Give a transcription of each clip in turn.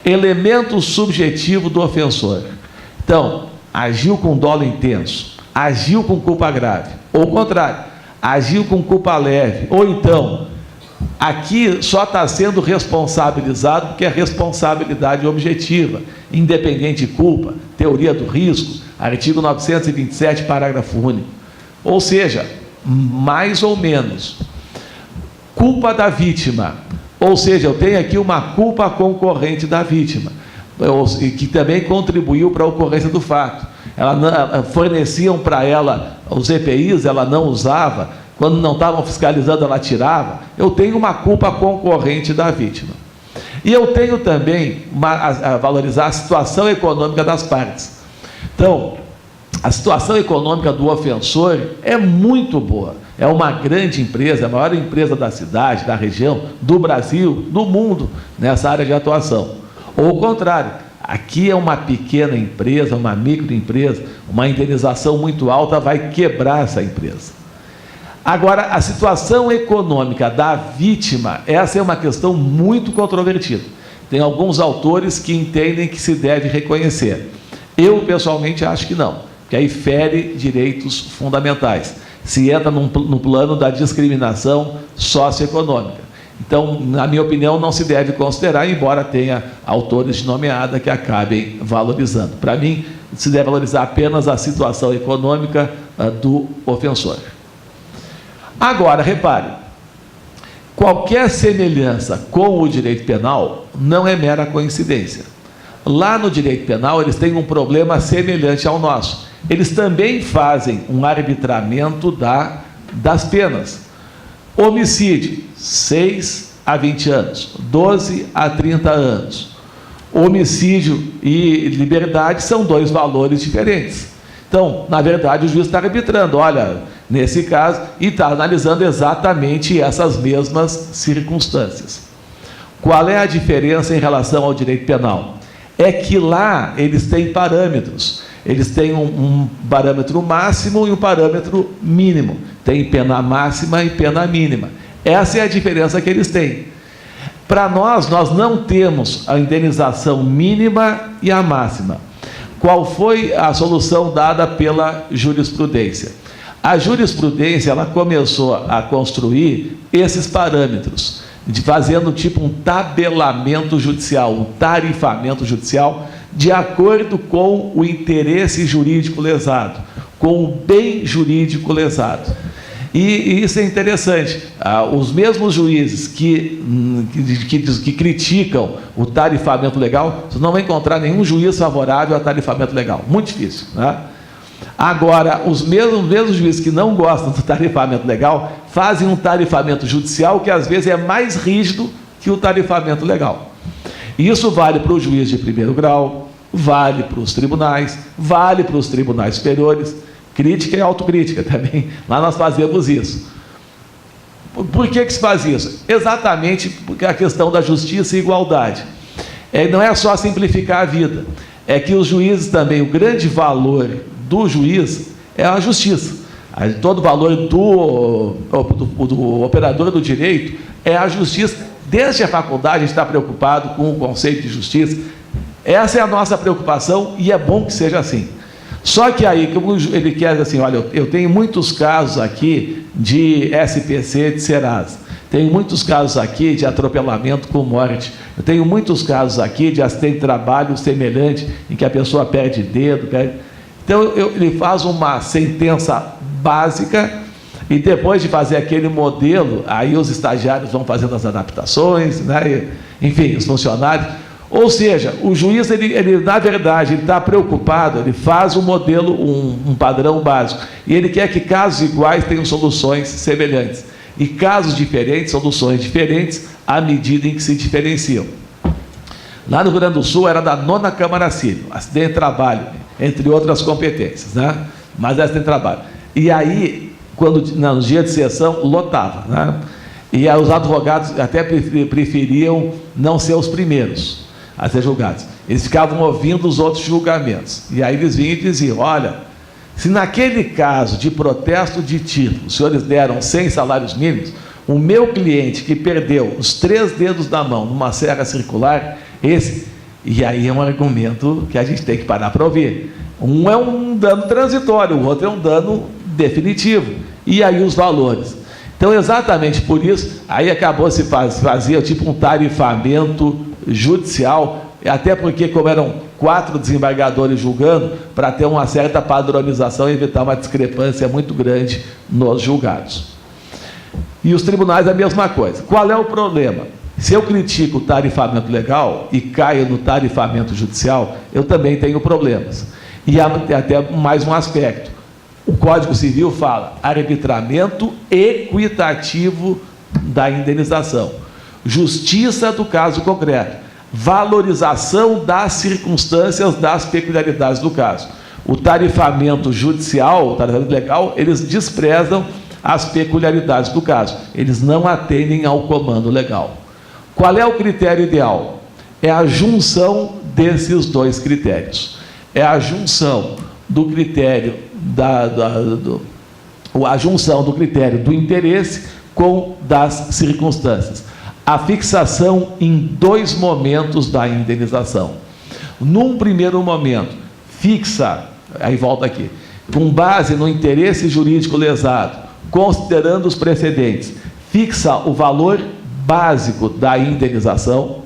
Elemento subjetivo do ofensor. Então, agiu com dolo intenso, agiu com culpa grave, ou o contrário, agiu com culpa leve, ou então, aqui só está sendo responsabilizado porque é responsabilidade objetiva, independente de culpa, teoria do risco, artigo 927, parágrafo único. Ou seja, mais ou menos. Culpa da vítima, ou seja, eu tenho aqui uma culpa concorrente da vítima, que também contribuiu para a ocorrência do fato. Forneciam para ela os EPIs, ela não usava, quando não estavam fiscalizando, ela tirava. Eu tenho uma culpa concorrente da vítima. E eu tenho também a valorizar a situação econômica das partes. Então, a situação econômica do ofensor é muito boa. É uma grande empresa, a maior empresa da cidade, da região, do Brasil, do mundo, nessa área de atuação. Ou o contrário, aqui é uma pequena empresa, uma microempresa, uma indenização muito alta vai quebrar essa empresa. Agora, a situação econômica da vítima, essa é uma questão muito controvertida. Tem alguns autores que entendem que se deve reconhecer. Eu, pessoalmente, acho que não, porque aí fere direitos fundamentais. Se entra no plano da discriminação socioeconômica. Então, na minha opinião, não se deve considerar, embora tenha autores de nomeada que acabem valorizando. Para mim, se deve valorizar apenas a situação econômica do ofensor. Agora, repare, qualquer semelhança com o direito penal não é mera coincidência. Lá no direito penal, eles têm um problema semelhante ao nosso. Eles também fazem um arbitramento das penas. Homicídio, 6 a 20 anos, 12 a 30 anos. Homicídio e liberdade são dois valores diferentes. Então, na verdade, o juiz está arbitrando, olha, nesse caso, e está analisando exatamente essas mesmas circunstâncias. Qual é a diferença em relação ao direito penal? É que lá eles têm parâmetros. Eles têm um parâmetro máximo e um parâmetro mínimo. Tem pena máxima e pena mínima. Essa é a diferença que eles têm. Para nós não temos a indenização mínima e a máxima. Qual foi a solução dada pela jurisprudência? A jurisprudência ela começou a construir esses parâmetros, fazendo tipo um tabelamento judicial, um tarifamento judicial, de acordo com o interesse jurídico lesado, com o bem jurídico lesado. E isso é interessante. Os mesmos juízes que criticam o tarifamento legal, você não vai encontrar nenhum juiz favorável a tarifamento legal. Muito difícil, né? Agora, os mesmos juízes que não gostam do tarifamento legal fazem um tarifamento judicial que às vezes é mais rígido que o tarifamento legal. E isso vale para o juiz de primeiro grau, vale para os tribunais superiores. Crítica e autocrítica também. Lá nós fazemos isso. Por que se faz isso? Exatamente porque a questão da justiça e igualdade. Não é só simplificar a vida. É que os juízes também, o grande valor do juiz é a justiça. Todo o valor do operador do direito é a justiça. Desde a faculdade a gente está preocupado com o conceito de justiça. Essa é a nossa preocupação e é bom que seja assim. Só que aí, como ele quer assim, olha, eu tenho muitos casos aqui de SPC de Serasa, tenho muitos casos aqui de atropelamento com morte, eu tenho muitos casos aqui de acidente de trabalho semelhante, em que a pessoa perde dedo, Então, ele faz uma sentença básica e depois de fazer aquele modelo, aí os estagiários vão fazendo as adaptações, né? Enfim, os funcionários. Ou seja, o juiz, ele na verdade, ele está preocupado, ele faz um modelo, um padrão básico, e ele quer que casos iguais tenham soluções semelhantes, e casos diferentes, soluções diferentes, à medida em que se diferenciam. Lá no Rio Grande do Sul era da 9ª Câmara Civil, acidente de trabalho, entre outras competências, né? Mas acidente de trabalho. E aí, no dia de sessão, lotava, né? E os advogados até preferiam não ser os primeiros a ser julgados. Eles ficavam ouvindo os outros julgamentos. E aí eles vinham e diziam, olha, se naquele caso de protesto de título, os senhores deram 100 salários mínimos, o meu cliente que perdeu os 3 dedos da mão numa serra circular, esse E aí é um argumento que a gente tem que parar para ouvir. Um é um dano transitório, o outro é um dano definitivo. E aí os valores. Então, exatamente por isso, aí acabou se fazia tipo um tarifamento judicial, até porque, como eram 4 desembargadores julgando, para ter uma certa padronização e evitar uma discrepância muito grande nos julgados. E os tribunais a mesma coisa. Qual é o problema? Se eu critico o tarifamento legal e caio no tarifamento judicial, eu também tenho problemas. E há até mais um aspecto. O Código Civil fala arbitramento equitativo da indenização, justiça do caso concreto, valorização das circunstâncias, das peculiaridades do caso. O tarifamento judicial, o tarifamento legal, eles desprezam as peculiaridades do caso, eles não atendem ao comando legal. Qual é o critério ideal? É a junção desses dois critérios. É a junção do critério a junção do critério do interesse com das circunstâncias. A fixação em 2 momentos da indenização. Num primeiro momento, fixa, aí volta aqui, com base no interesse jurídico lesado, considerando os precedentes, fixa o valor básico da indenização.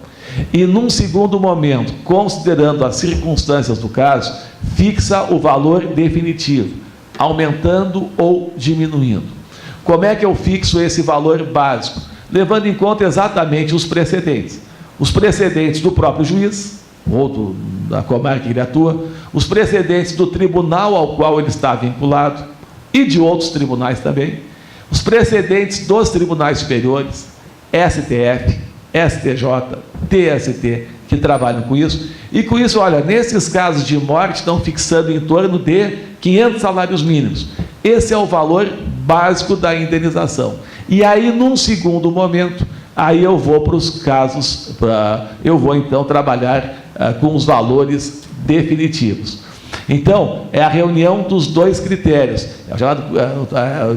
E, num segundo momento, considerando as circunstâncias do caso, fixa o valor definitivo, aumentando ou diminuindo. Como é que eu fixo esse valor básico? Levando em conta exatamente os precedentes. Os precedentes do próprio juiz, ou da comarca que ele atua, os precedentes do tribunal ao qual ele está vinculado, e de outros tribunais também, os precedentes dos tribunais superiores, STF, STJ, TST, que trabalham com isso. E com isso, olha, nesses casos de morte, estão fixando em torno de 500 salários mínimos. Esse é o valor básico da indenização. E aí, num segundo momento, aí eu vou para os casos, eu vou então trabalhar com os valores definitivos. Então, é a reunião dos 2 critérios.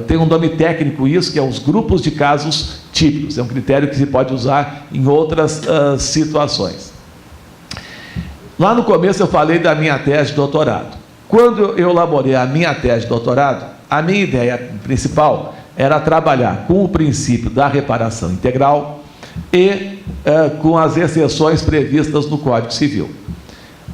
Tem um nome técnico isso, que é os grupos de casos típicos. É um critério que se pode usar em outras situações. Lá no começo eu falei da minha tese de doutorado. Quando eu elaborei a minha tese de doutorado, a minha ideia principal era trabalhar com o princípio da reparação integral e com as exceções previstas no Código Civil.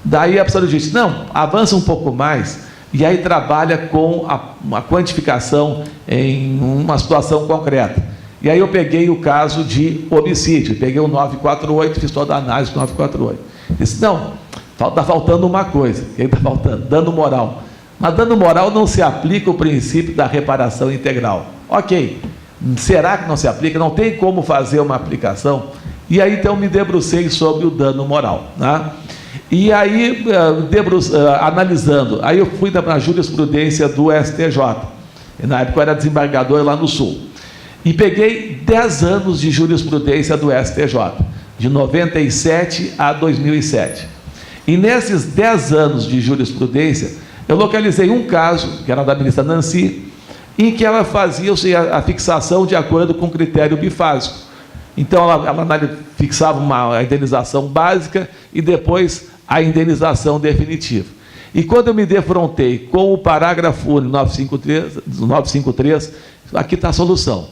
Daí a pessoa disse, não, avança um pouco mais, e aí trabalha com a quantificação em uma situação concreta. E aí eu peguei o caso de homicídio, peguei o 948, fiz toda a análise do 948. Disse, não, está faltando uma coisa, o que está faltando? Dano moral. Mas dano moral não se aplica o princípio da reparação integral. Ok, será que não se aplica? Não tem como fazer uma aplicação? E aí então me debrucei sobre o dano moral, né? E aí, analisando, aí eu fui na jurisprudência do STJ, na época eu era desembargador lá no Sul, e peguei 10 anos de jurisprudência do STJ, de 97 a 2007. E nesses 10 anos de jurisprudência, eu localizei um caso, que era da ministra Nancy, em que ela fazia a fixação de acordo com o critério bifásico. Então, ela fixava uma indenização básica e depois a indenização definitiva. E quando eu me defrontei com o parágrafo único 953, aqui está a solução.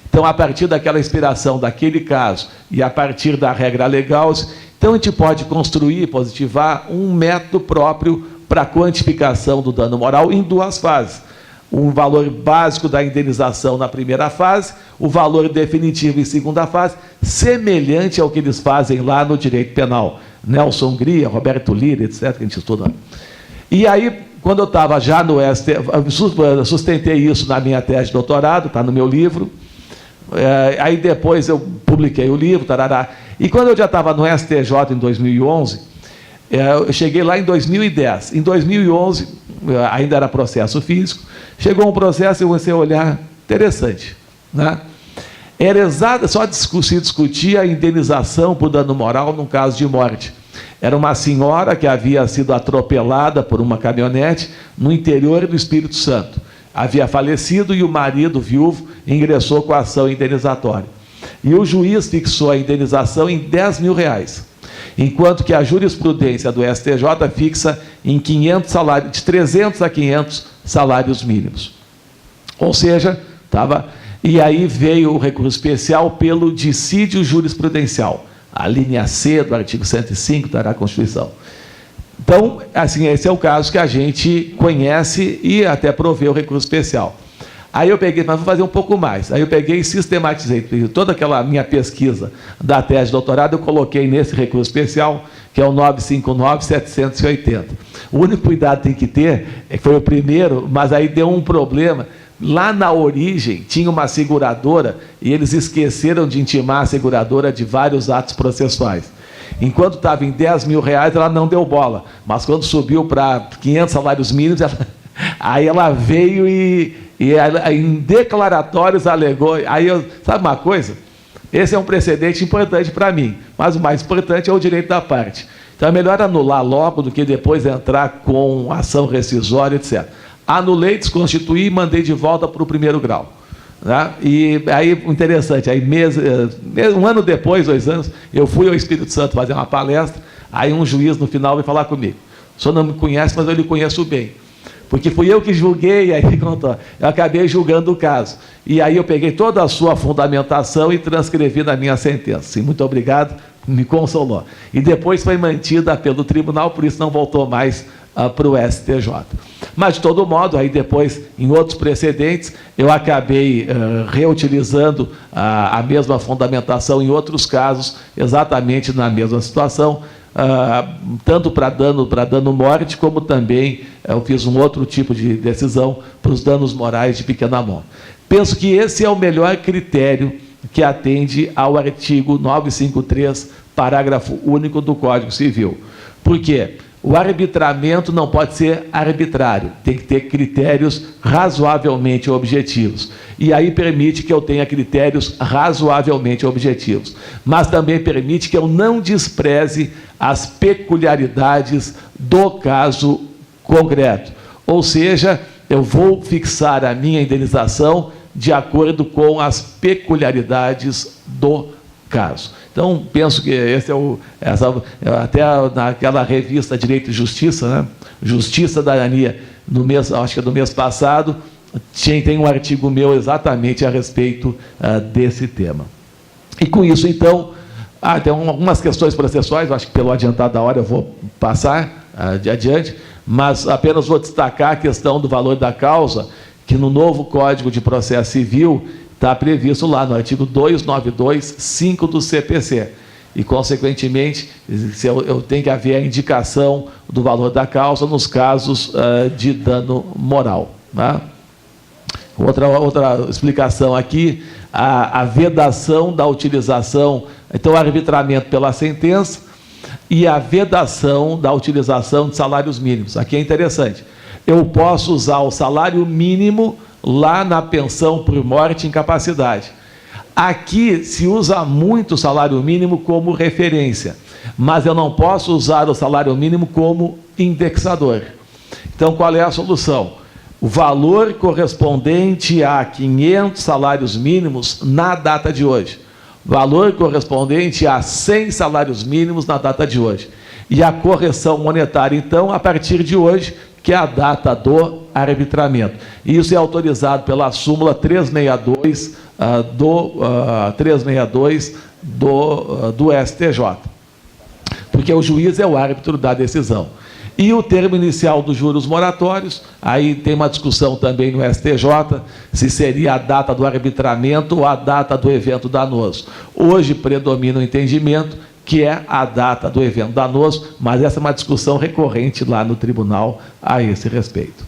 Então, a partir daquela inspiração daquele caso e a partir da regra legal, então a gente pode construir, positivar um método próprio para a quantificação do dano moral em 2 fases. Um valor básico da indenização na primeira fase, o valor definitivo em segunda fase, semelhante ao que eles fazem lá no direito penal. Nelson Gria, Roberto Lira, etc., que a gente estuda. E aí, quando eu estava já no STF, sustentei isso na minha tese de doutorado, está no meu livro, aí depois eu publiquei o livro, tarará. E quando eu já estava no STJ em 2011, eu cheguei lá em 2010. Em 2011, ainda era processo físico, chegou um processo e eu comecei a olhar, interessante, né? Era exato, só se discutia a indenização por dano moral num caso de morte. Era uma senhora que havia sido atropelada por uma caminhonete no interior do Espírito Santo. Havia falecido e o marido viúvo ingressou com a ação indenizatória. E o juiz fixou a indenização em R$10 mil. enquanto que a jurisprudência do STJ fixa em 500 salários, de 300 a 500 salários mínimos. Ou seja, estava... E aí veio o recurso especial pelo dissídio jurisprudencial, a linha C do artigo 105 da Constituição. Então, assim, esse é o caso que a gente conhece e até provê o recurso especial. Aí eu peguei, mas vou fazer um pouco mais. Aí eu peguei e sistematizei toda aquela minha pesquisa da tese de doutorado, eu coloquei nesse recurso especial, que é o 959-780. O único cuidado que tem que ter, é que foi o primeiro, mas aí deu um problema. Lá na origem, tinha uma seguradora e eles esqueceram de intimar a seguradora de vários atos processuais. Enquanto estava em R$10 mil, ela não deu bola. Mas quando subiu para 500 salários mínimos, aí ela veio e em declaratórios alegou. Aí sabe uma coisa? Esse é um precedente importante para mim, mas o mais importante é o direito da parte. Então é melhor anular logo do que depois entrar com ação rescisória, etc. Anulei, desconstituí e mandei de volta para o primeiro grau. Né? E aí, interessante, aí um ano depois, 2 anos, eu fui ao Espírito Santo fazer uma palestra, aí um juiz no final veio falar comigo. O senhor não me conhece, mas eu lhe conheço bem. Porque fui eu que julguei, aí contou, eu acabei julgando o caso. E aí eu peguei toda a sua fundamentação e transcrevi na minha sentença. Sim, muito obrigado, me consolou. E depois foi mantida pelo tribunal, por isso não voltou mais para o STJ. Mas, de todo modo, aí depois, em outros precedentes, eu acabei reutilizando a mesma fundamentação em outros casos, exatamente na mesma situação, tanto para dano morte, como também eu fiz um outro tipo de decisão para os danos morais de pequena monta. Penso que esse é o melhor critério que atende ao artigo 953, parágrafo único do Código Civil. Por quê? O arbitramento não pode ser arbitrário, tem que ter critérios razoavelmente objetivos. E aí permite que eu tenha critérios razoavelmente objetivos. Mas também permite que eu não despreze as peculiaridades do caso concreto. Ou seja, eu vou fixar a minha indenização de acordo com as peculiaridades do caso. Então, penso que esse é até naquela revista Direito e Justiça, né? Justiça da Ania, acho que é do mês passado, tem um artigo meu exatamente a respeito desse tema. E com isso, então, tem algumas questões processuais, acho que pelo adiantar da hora eu vou passar adiante, mas apenas vou destacar a questão do valor da causa, que no novo Código de Processo Civil está previsto lá no artigo 292.5 do CPC. E, consequentemente, eu tenho que haver a indicação do valor da causa nos casos de dano moral. Né? Outra explicação aqui, a vedação da utilização, então, o arbitramento pela sentença e a vedação da utilização de salários mínimos. Aqui é interessante. Eu posso usar o salário mínimo lá na pensão por morte e incapacidade. Aqui se usa muito o salário mínimo como referência, mas eu não posso usar o salário mínimo como indexador. Então, qual é a solução? O valor correspondente a 500 salários mínimos na data de hoje. Valor correspondente a 100 salários mínimos na data de hoje. E a correção monetária, então, a partir de hoje, que é a data do arbitramento. Isso é autorizado pela súmula 362 do STJ, porque o juiz é o árbitro da decisão. E o termo inicial dos juros moratórios, aí tem uma discussão também no STJ, se seria a data do arbitramento ou a data do evento danoso. Hoje predomina o entendimento que é a data do evento danoso, mas essa é uma discussão recorrente lá no tribunal a esse respeito.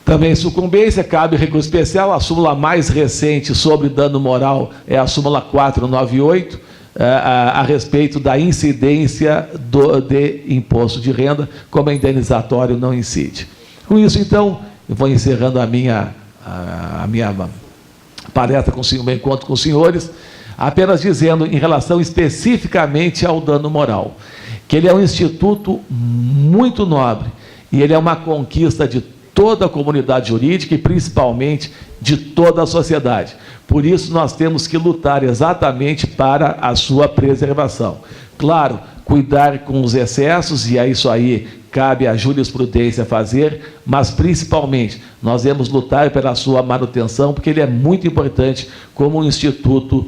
Também sucumbência, cabe recurso especial, a súmula mais recente sobre dano moral é a súmula 498, a respeito da incidência de imposto de renda, como é indenizatório não incide. Com isso, então, eu vou encerrando a minha palestra o meu encontro com os senhores, apenas dizendo, em relação especificamente ao dano moral, que ele é um instituto muito nobre, e ele é uma conquista de toda a comunidade jurídica e, principalmente, de toda a sociedade. Por isso, nós temos que lutar exatamente para a sua preservação. Claro, cuidar com os excessos, e é isso aí cabe à jurisprudência fazer, mas, principalmente, nós devemos lutar pela sua manutenção, porque ele é muito importante como um instituto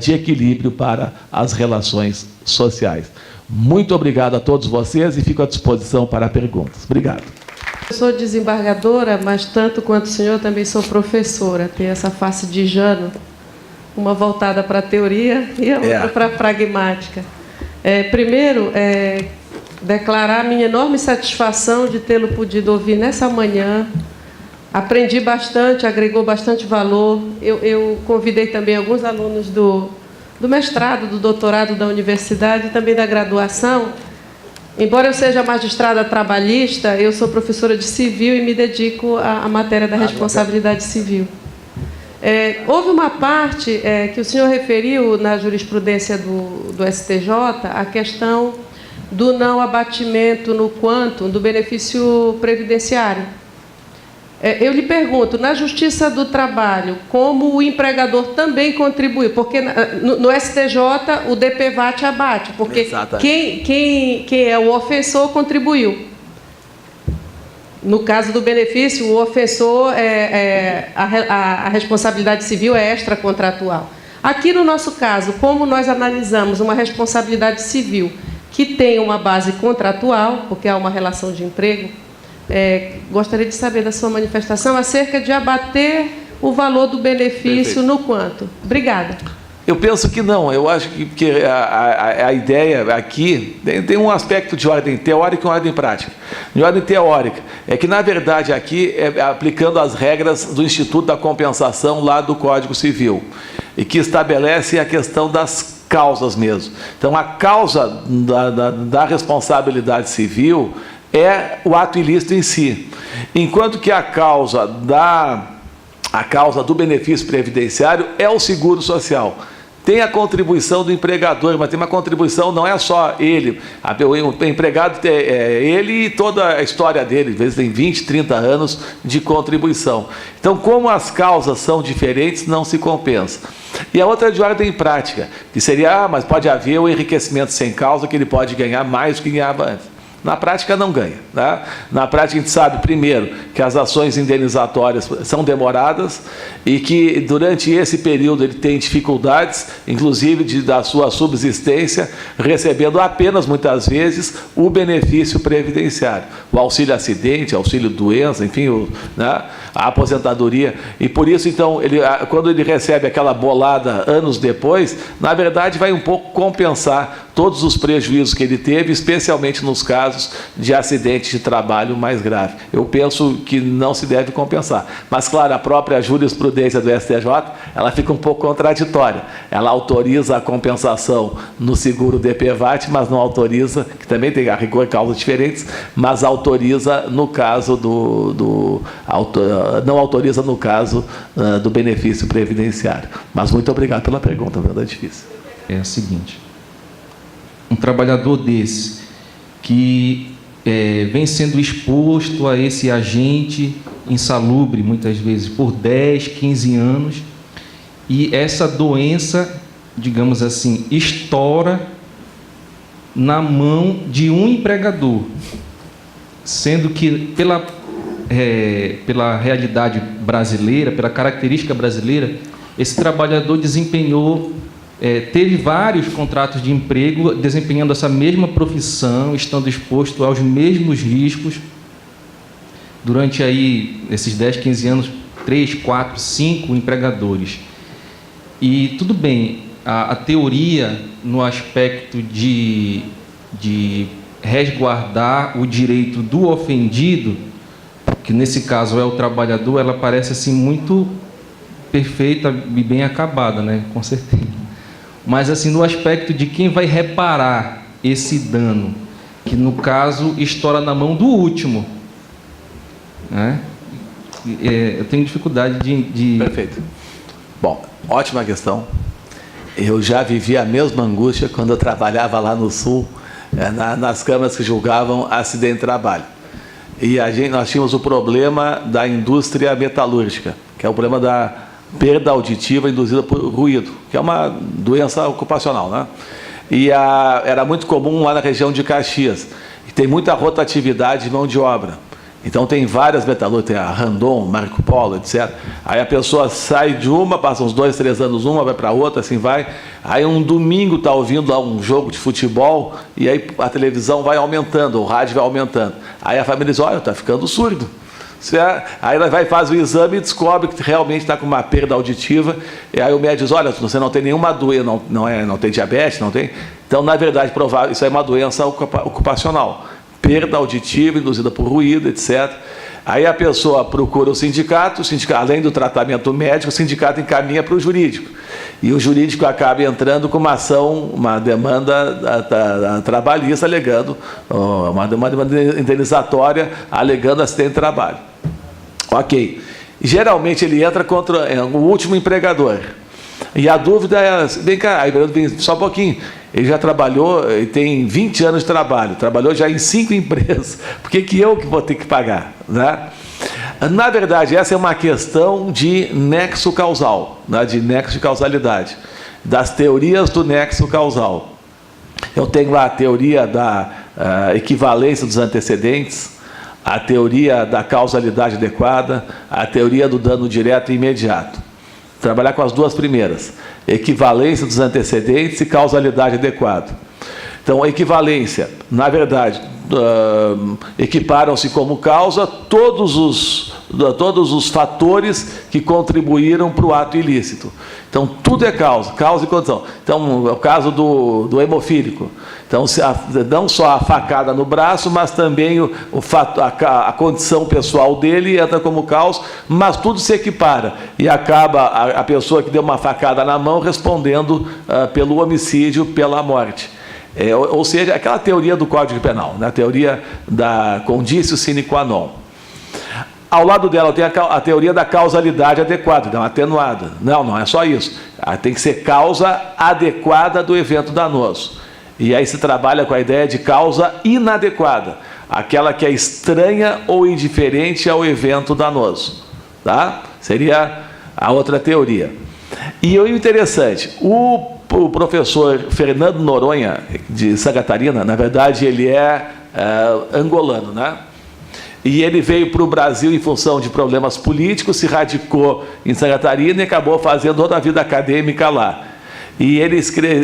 de equilíbrio para as relações sociais. Muito obrigado a todos vocês e fico à disposição para perguntas. Obrigado. Eu sou desembargadora, mas tanto quanto o senhor também sou professora. Tenho essa face de Jano, uma voltada para a teoria e a outra para a pragmática. Primeiro, declarar a minha enorme satisfação de tê-lo podido ouvir nessa manhã. Aprendi bastante, agregou bastante valor. Eu convidei também alguns alunos do mestrado, do doutorado da universidade e também da graduação. Embora eu seja magistrada trabalhista, eu sou professora de civil e me dedico à matéria da responsabilidade civil. Houve uma parte que o senhor referiu na jurisprudência do STJ, a questão do não abatimento no quantum do benefício previdenciário. Eu lhe pergunto, na Justiça do Trabalho, como o empregador também contribuiu? Porque no STJ o DPVAT abate, porque quem é o ofensor contribuiu. No caso do benefício, o ofensor, a responsabilidade civil é extracontratual. Aqui no nosso caso, como nós analisamos uma responsabilidade civil que tem uma base contratual, porque há uma relação de emprego, gostaria de saber da sua manifestação acerca de abater o valor do benefício. Perfeito. No quanto. Obrigada. Eu penso que não. Eu acho que a ideia aqui tem um aspecto de ordem teórica e uma ordem prática. De ordem teórica é que, na verdade, aqui aplicando as regras do Instituto da Compensação lá do Código Civil, e que estabelece a questão das causas mesmo. Então, a causa da responsabilidade civil é o ato ilícito em si, enquanto que a causa do benefício previdenciário é o seguro social. Tem a contribuição do empregador, mas tem uma contribuição, não é só ele. O empregado é ele e toda a história dele, às vezes tem 20, 30 anos de contribuição. Então, como as causas são diferentes, não se compensa. E a outra é de ordem prática, que seria, mas pode haver o enriquecimento sem causa, que ele pode ganhar mais do que ganhava antes. Na prática, não ganha. Tá? Na prática, a gente sabe, primeiro, que as ações indenizatórias são demoradas e que, durante esse período, ele tem dificuldades, inclusive, da sua subsistência, recebendo apenas, muitas vezes, o benefício previdenciário. O auxílio acidente, auxílio doença, enfim, a aposentadoria. E, por isso, então, quando ele recebe aquela bolada anos depois, na verdade, vai um pouco compensar todos os prejuízos que ele teve, especialmente nos casos de acidente de trabalho mais grave. Eu penso que não se deve compensar. Mas, claro, a própria jurisprudência do STJ, ela fica um pouco contraditória. Ela autoriza a compensação no seguro DPVAT, mas não autoriza, que também tem a rigor causas diferentes, mas autoriza no caso não autoriza no caso do benefício previdenciário. Mas muito obrigado pela pergunta, verdade difícil. É a seguinte: um trabalhador desse que vem sendo exposto a esse agente insalubre, muitas vezes, por 10, 15 anos, e essa doença, digamos assim, estoura na mão de um empregador, sendo que pela realidade brasileira, pela característica brasileira, esse trabalhador teve vários contratos de emprego, desempenhando essa mesma profissão, estando exposto aos mesmos riscos, durante aí, esses 10, 15 anos, 3, 4, 5 empregadores. E tudo bem, a teoria no aspecto de resguardar o direito do ofendido, que nesse caso é o trabalhador, ela parece assim muito perfeita e bem acabada, né? Com certeza. Mas assim, no aspecto de quem vai reparar esse dano, que no caso estoura na mão do último, né? Eu tenho dificuldade de... Perfeito. Bom, ótima questão. Eu já vivi a mesma angústia quando eu trabalhava lá no Sul, nas câmaras que julgavam acidente de trabalho. E nós tínhamos o problema da indústria metalúrgica, que é o problema perda auditiva induzida por ruído, que é uma doença ocupacional, né? E era muito comum lá na região de Caxias, e tem muita rotatividade de mão de obra. Então tem várias metalúrgicas, tem a Randon, Marco Polo, etc. Aí a pessoa sai de uma, passa uns 2, 3 anos uma, vai para outra, assim vai. Aí um domingo está ouvindo lá um jogo de futebol e aí a televisão vai aumentando, o rádio vai aumentando. Aí a família diz, olha, está ficando surdo. Aí ela vai e faz o exame e descobre que realmente está com uma perda auditiva. E aí o médico diz, olha, você não tem nenhuma doença, não tem diabetes, não tem. Então, na verdade, provável, isso é uma doença ocupacional. Perda auditiva induzida por ruído, etc. Aí a pessoa procura o sindicato, além do tratamento médico, o sindicato encaminha para o jurídico. E o jurídico acaba entrando com uma ação, uma demanda trabalhista, alegando, uma demanda indenizatória, alegando acidente de trabalho. Ok. Geralmente ele entra contra o último empregador. E a dúvida é, vem cá, só um pouquinho, ele já trabalhou, ele tem 20 anos de trabalho, trabalhou já em 5 empresas, por que eu que vou ter que pagar? Né? Na verdade, essa é uma questão de nexo causal, né? De nexo de causalidade, das teorias do nexo causal. Eu tenho lá a teoria da equivalência dos antecedentes, a teoria da causalidade adequada, a teoria do dano direto e imediato. Trabalhar com as duas primeiras, equivalência dos antecedentes e causalidade adequada. Então, a equivalência, na verdade, equiparam-se como causa todos os fatores que contribuíram para o ato ilícito. Então, tudo é causa e condição. Então, é o caso do hemofílico. Então, não só a facada no braço, mas também a condição pessoal dele entra como causa, mas tudo se equipara. E acaba a pessoa que deu uma facada na mão respondendo pelo homicídio, pela morte. Ou seja, aquela teoria do Código Penal, né? A teoria da conditio sine qua non. Ao lado dela tem a teoria da causalidade adequada, dá uma atenuada. Não é só isso. Tem que ser causa adequada do evento danoso. E aí se trabalha com a ideia de causa inadequada, aquela que é estranha ou indiferente ao evento danoso. Tá? Seria a outra teoria. E o interessante, o professor Fernando Noronha, de Santa Catarina, na verdade ele é angolano, né? E ele veio para o Brasil em função de problemas políticos, se radicou em Santa Catarina e acabou fazendo toda a vida acadêmica lá. E ele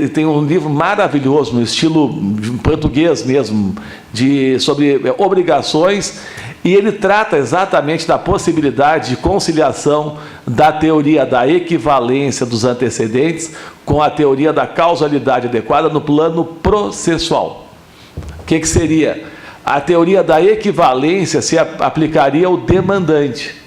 tem um livro maravilhoso, no estilo português mesmo, sobre obrigações, e ele trata exatamente da possibilidade de conciliação da teoria da equivalência dos antecedentes com a teoria da causalidade adequada no plano processual. O que seria? A teoria da equivalência se aplicaria ao demandante.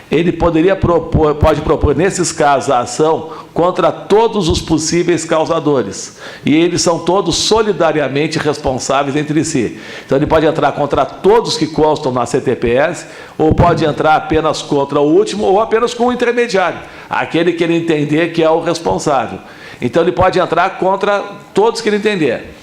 Ele pode propor, nesses casos, a ação contra todos os possíveis causadores. E eles são todos solidariamente responsáveis entre si. Então, ele pode entrar contra todos que constam na CTPS, ou pode entrar apenas contra o último, ou apenas com o intermediário, aquele que ele entender que é o responsável. Então, ele pode entrar contra todos que ele entender.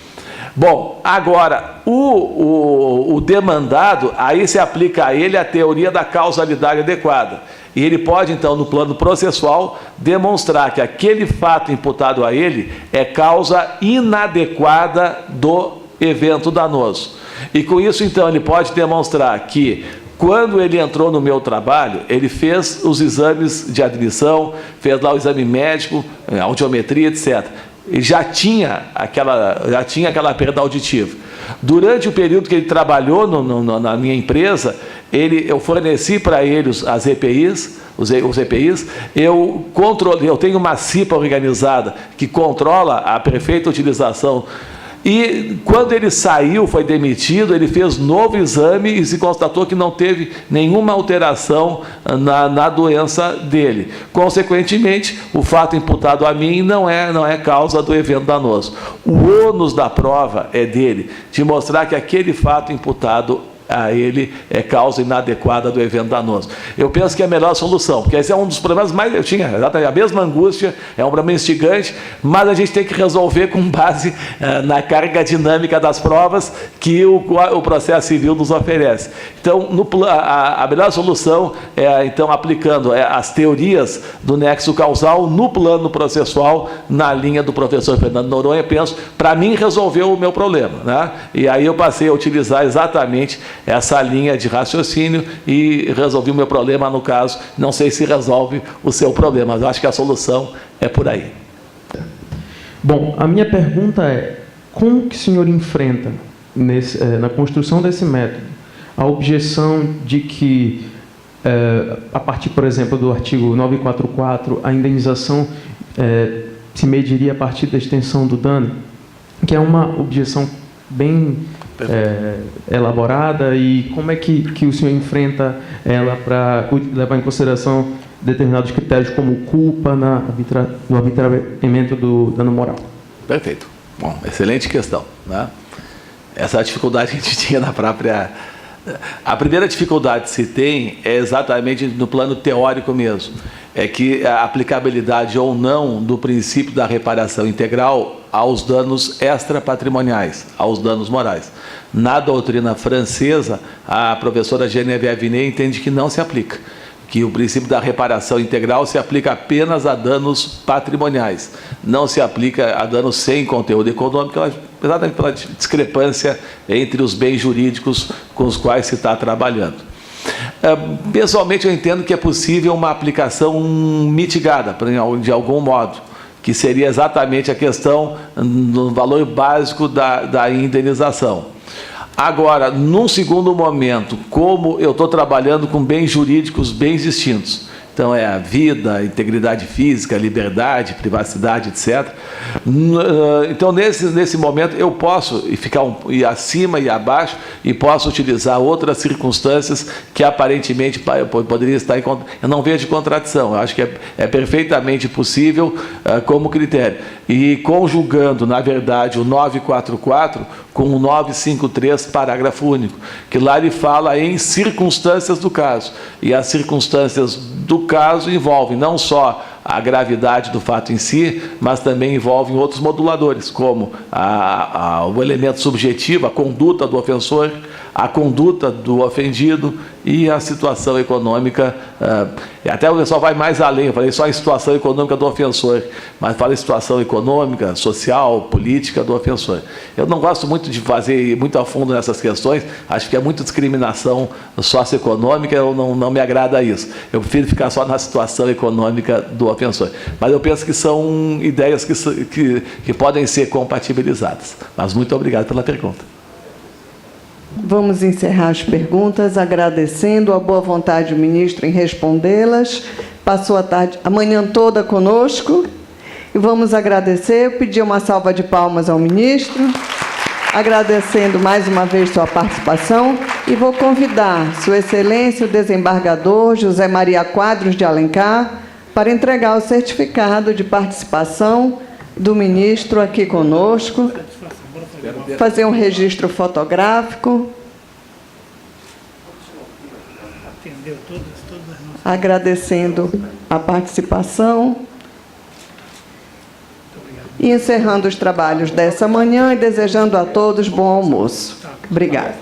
Bom, agora, o demandado, aí se aplica a ele a teoria da causalidade adequada. E ele pode, então, no plano processual, demonstrar que aquele fato imputado a ele é causa inadequada do evento danoso. E com isso, então, ele pode demonstrar que, quando ele entrou no meu trabalho, ele fez os exames de admissão, fez lá o exame médico, audiometria, etc., ele já tinha aquela perda auditiva. Durante o período que ele trabalhou na minha empresa, eu forneci para ele as EPIs, os EPIs, eu tenho uma CIPA organizada que controla a perfeita utilização. E quando ele saiu, foi demitido, ele fez novo exame e se constatou que não teve nenhuma alteração na doença dele. Consequentemente, o fato imputado a mim não é causa do evento danoso. O ônus da prova é dele, de mostrar que aquele fato imputado a ele causa inadequada do evento danoso. Eu penso que é a melhor solução, porque esse é um dos problemas mais... Eu tinha exatamente a mesma angústia, é um problema instigante, mas a gente tem que resolver com base na carga dinâmica das provas que o processo civil nos oferece. Então, a melhor solução é, então, aplicando as teorias do nexo causal no plano processual, na linha do professor Fernando Noronha, penso, para mim, resolveu o meu problema, né? E aí eu passei a utilizar exatamente essa linha de raciocínio e resolvi o meu problema, no caso, não sei se resolve o seu problema, mas eu acho que a solução é por aí. Bom, a minha pergunta é, como que o senhor enfrenta, na construção desse método, a objeção de que, a partir, por exemplo, do artigo 944, a indenização se mediria a partir da extensão do dano, que é uma objeção bem elaborada, e como é que o senhor enfrenta ela para levar em consideração determinados critérios como culpa no arbitramento do dano moral? Perfeito. Bom, excelente questão, né? Essa é a dificuldade que a gente tinha na própria... A primeira dificuldade que se tem é exatamente no plano teórico mesmo, é que a aplicabilidade ou não do princípio da reparação integral aos danos extrapatrimoniais, aos danos morais. Na doutrina francesa, a professora Geneviève Vinet entende que não se aplica, que o princípio da reparação integral se aplica apenas a danos patrimoniais, não se aplica a danos sem conteúdo econômico, exatamente pela discrepância entre os bens jurídicos com os quais se está trabalhando. Pessoalmente, eu entendo que é possível uma aplicação mitigada, de algum modo, que seria exatamente a questão do valor básico da indenização. Agora, num segundo momento, como eu estou trabalhando com bens jurídicos bem distintos, então é a vida, a integridade física, a liberdade, privacidade, etc. Então, nesse momento, eu posso ir acima e abaixo e posso utilizar outras circunstâncias que aparentemente poderiam estar em... Eu não vejo contradição, eu acho que é perfeitamente possível como critério. E conjugando, na verdade, o 944 com o 953, parágrafo único, que lá ele fala em circunstâncias do caso. E as circunstâncias do caso envolvem não só a gravidade do fato em si, mas também envolvem outros moduladores, como o elemento subjetivo, a conduta do ofensor, a conduta do ofendido e a situação econômica. Até o pessoal vai mais além, eu falei só a situação econômica do ofensor, mas fala em situação econômica, social, política do ofensor. Eu não gosto muito de fazer muito a fundo nessas questões, acho que é muita discriminação socioeconômica, não me agrada isso. Eu prefiro ficar só na situação econômica do ofensor. Mas eu penso que são ideias que podem ser compatibilizadas. Mas muito obrigado pela pergunta. Vamos encerrar as perguntas, agradecendo a boa vontade do ministro em respondê-las. Passou a manhã toda conosco e vamos agradecer, pedir uma salva de palmas ao ministro, agradecendo mais uma vez sua participação, e vou convidar Sua Excelência o desembargador José Maria Quadros de Alencar para entregar o certificado de participação do ministro aqui conosco, fazer um registro fotográfico. Agradecendo a participação e encerrando os trabalhos dessa manhã e desejando a todos bom almoço. Obrigada.